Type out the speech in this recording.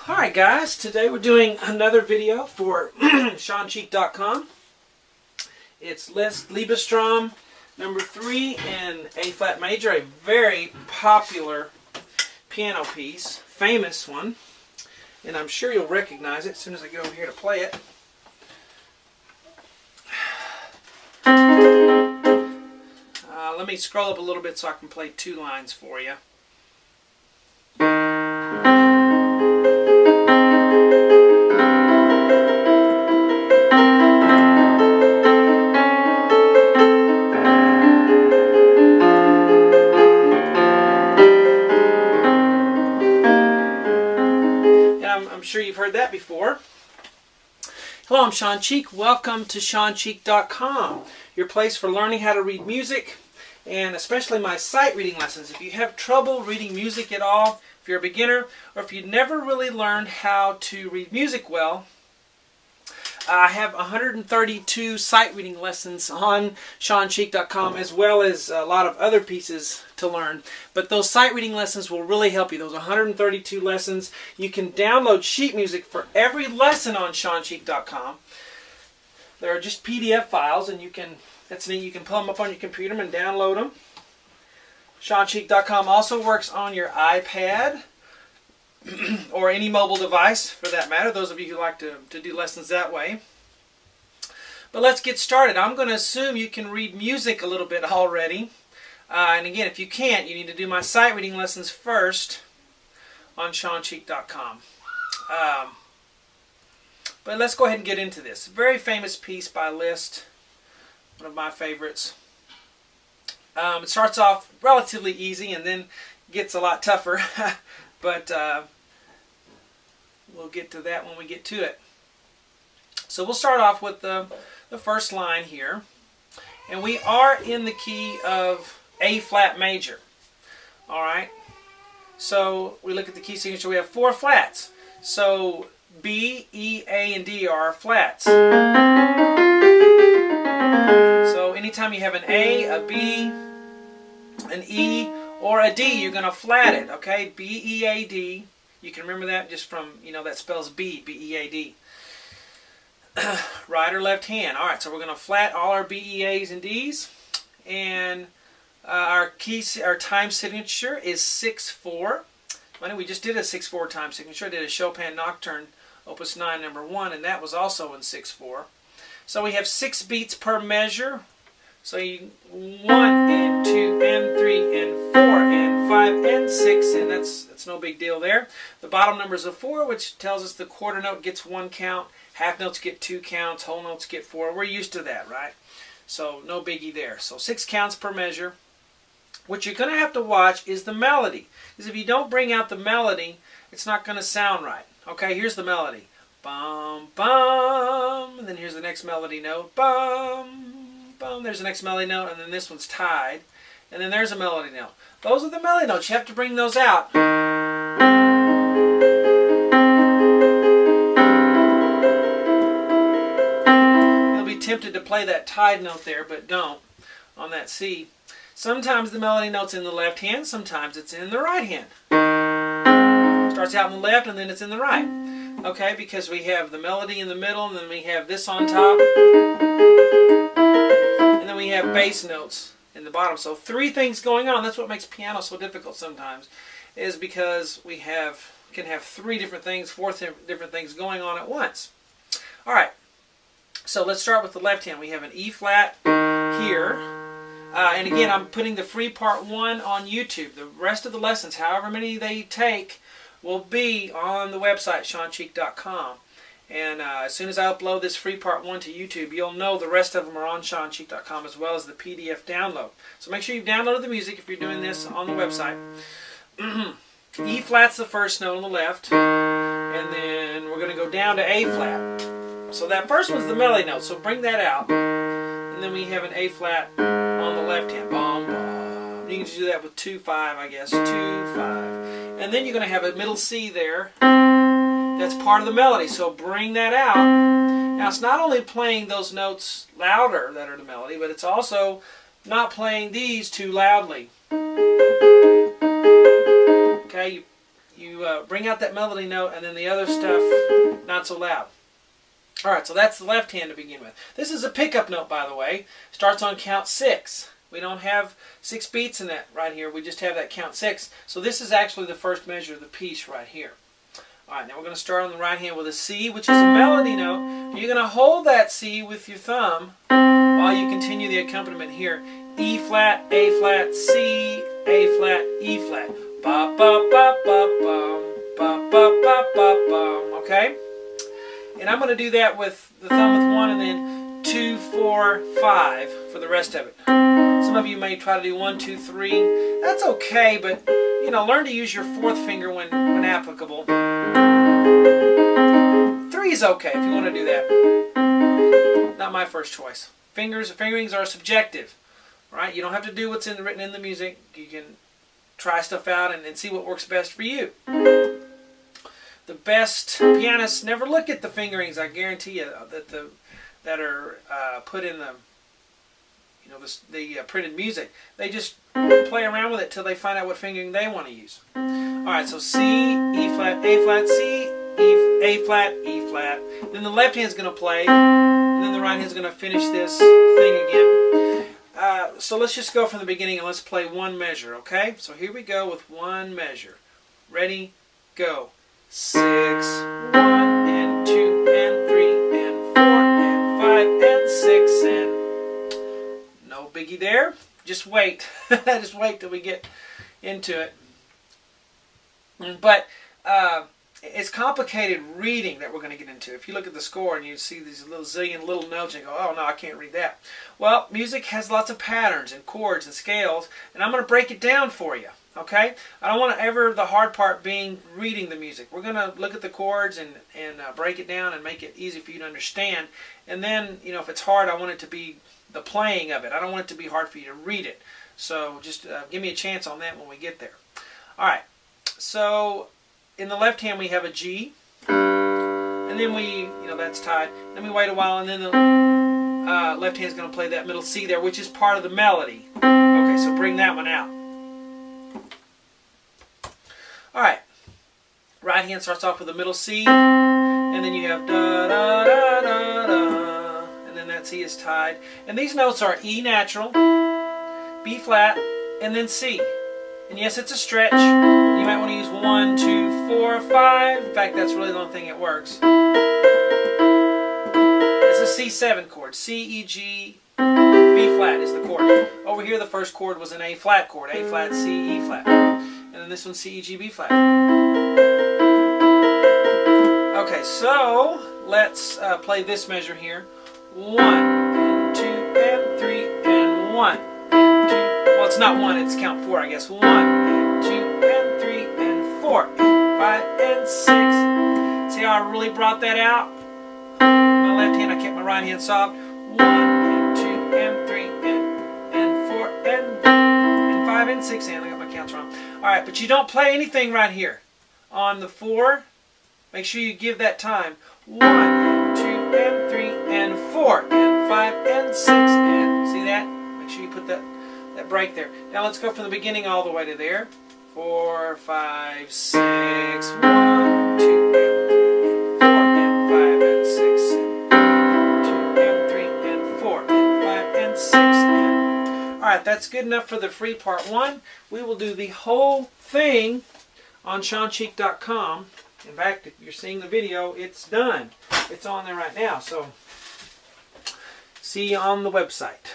Alright guys, today we're doing another video for ShawnCheek.com. It's Liszt Liebestraum number 3 in A flat major, a very popular piano piece, famous one, and I'm sure you'll recognize it as soon as I go over here to play it. Let me scroll up a little bit so I can play 2 lines for you. I'm sure you've heard that before. Hello, I'm Shawn Cheek. Welcome to ShawnCheek.com, your place for learning how to read music, and especially my sight reading lessons. If you have trouble reading music at all, if you're a beginner, or if you've never really learned how to read music well, I have 132 sight reading lessons on ShawnCheek.com, as well as a lot of other pieces to learn. But those sight reading lessons will really help you. Those 132 lessons. You can download sheet music for every lesson on ShawnCheek.com. There are just PDF files, and that's neat. You can pull them up on your computer and download them. ShawnCheek.com also works on your iPad or any mobile device for that matter, those of you who like to do lessons that way. But let's get started. I'm going to assume you can read music a little bit already. And again, if you can't, you need to do my sight reading lessons first on ShawnCheek.com. But let's go ahead and get into this. Very famous piece by Liszt, one of my favorites. It starts off relatively easy and then gets a lot tougher. But we'll get to that when we get to it. So we'll start off with the first line here. And we are in the key of A flat major. Alright? So we look at the key signature. We have 4 flats. So B, E, A, and D are flats. So anytime you have an A, a B, an E, or a D, you're going to flat it, okay? B, E, A, D. You can remember that just from, that spells B, B, E, A, D. Right or left hand. All right, so we're going to flat all our B, E, A's, and D's. And our time signature is 6/4. We just did a 6/4 time signature. I did a Chopin Nocturne, Opus 9, number 1, and that was also in 6/4. So we have 6 beats per measure. So 1 and 2 and 3 and 4 and 5 and 6, and that's no big deal there. The bottom number is a 4, which tells us the quarter note gets 1 count, half notes get 2 counts, whole notes get 4. We're used to that, right? So no biggie there. So 6 counts per measure. What you're going to have to watch is the melody, because if you don't bring out the melody, it's not going to sound right. Okay, here's the melody. Bum, bum, and then here's the next melody note. Bum. Boom, there's the next melody note, and then this one's tied, and then there's a melody note. Those are the melody notes. You have to bring those out. You'll be tempted to play that tied note there, but don't on that C. Sometimes the melody note's in the left hand, sometimes it's in the right hand. Starts out in the left, and then it's in the right. Okay, because we have the melody in the middle, and then we have this on top. And then we have bass notes in the bottom. So 3 things going on. That's what makes piano so difficult sometimes, is because we can have 3 different things, 4 different things going on at once. All right. So let's start with the left hand. We have an E flat here. And again, I'm putting the free part 1 on YouTube. The rest of the lessons, however many they take, will be on the website, ShawnCheek.com. And as soon as I upload this free part 1 to YouTube, you'll know the rest of them are on ShawnCheek.com, as well as the PDF download. So make sure you've downloaded the music if you're doing this on the website. E flat's the first note on the left, and then we're going to go down to A flat. So that first one's the melody note, so bring that out. And then we have an A flat on the left hand. Bum, bum. You can do that with 2-5, I guess. 2-5. And then you're going to have a middle C there. That's part of the melody, so bring that out. Now it's not only playing those notes louder that are the melody, but it's also not playing these too loudly. Okay, you bring out that melody note, and then the other stuff not so loud. Alright, so that's the left hand to begin with. This is a pickup note, by the way. Starts on count 6. We don't have 6 beats in that right here. We just have that count 6. So this is actually the first measure of the piece right here. Alright, now we're going to start on the right hand with a C, which is a melody note. You're going to hold that C with your thumb while you continue the accompaniment here. E flat, A flat, C, A flat, E flat. Ba ba ba ba bum, ba ba ba ba bum. Okay? And I'm going to do that with the thumb with 1 and then 2, 4, 5 for the rest of it. Some of you may try to do 1, 2, 3. That's okay, but you know, learn to use your 4th finger when applicable. 3 is okay if you want to do that. Not my first choice. Fingerings are subjective, right? You don't have to do what's written in the music. You can try stuff out and see what works best for you. The best pianists never look at the fingerings. I guarantee you that are put in the the printed music. They just play around with it till they find out what fingering they want to use. All right, so C, E flat, A flat, C, E, A flat, E flat. Then the left hand's going to play, and then the right hand's going to finish this thing again. So let's just go from the beginning and let's play one measure, okay? So here we go with one measure. Ready, go. 6, 1, and 2, and 3, and 4, and 5, and 6, and no biggie there. Just wait. Just wait till we get into it. But it's complicated reading that we're going to get into. If you look at the score and you see these little zillion little notes and you go, oh no, I can't read that. Well, music has lots of patterns and chords and scales, and I'm going to break it down for you. Okay? I don't want the hard part being reading the music. We're going to look at the chords and break it down and make it easy for you to understand. And then, you know, if it's hard, I want it to be the playing of it. I don't want it to be hard for you to read it. So just give me a chance on that when we get there. All right. So in the left hand we have a G, and then that's tied. Then we wait a while, and then the left hand's going to play that middle C there, which is part of the melody. Okay, so bring that one out. All right. Right hand starts off with a middle C, and then you have da da da da da, and then that C is tied. And these notes are E natural, B flat, and then C. And yes, it's a stretch. You might want to use 1, 2, 4, 5. In fact, that's really the only thing that works. It's a C7 chord. C, E, G, B flat is the chord. Over here, the first chord was an A flat chord. A flat, C, E flat. And then this one's C, E, G, B flat. Okay, so let's play this measure here. 1, and 2, and 3, and 1. Well, it's not 1, it's count 4, I guess. 1, and 2, and 3, and 4, and 5, and 6. See how I really brought that out? My left hand, I kept my right hand soft. 1, and 2, and 3, and 4, and 5, and 6, and I got my counts wrong. Alright, but you don't play anything right here. On the 4, make sure you give that time. 1, and 2, and 3, and 4, and 5, and 6, and see that? Make sure you put that break there. Now let's go from the beginning all the way to there. 4, 5, 6, 1, 2, and 3, and 4, and 5, and 6, and 2, and 3, and 4, and 5, and 6, and... Alright, that's good enough for the free part 1. We will do the whole thing on ShawnCheek.com. In fact, if you're seeing the video, it's done. It's on there right now, so see you on the website.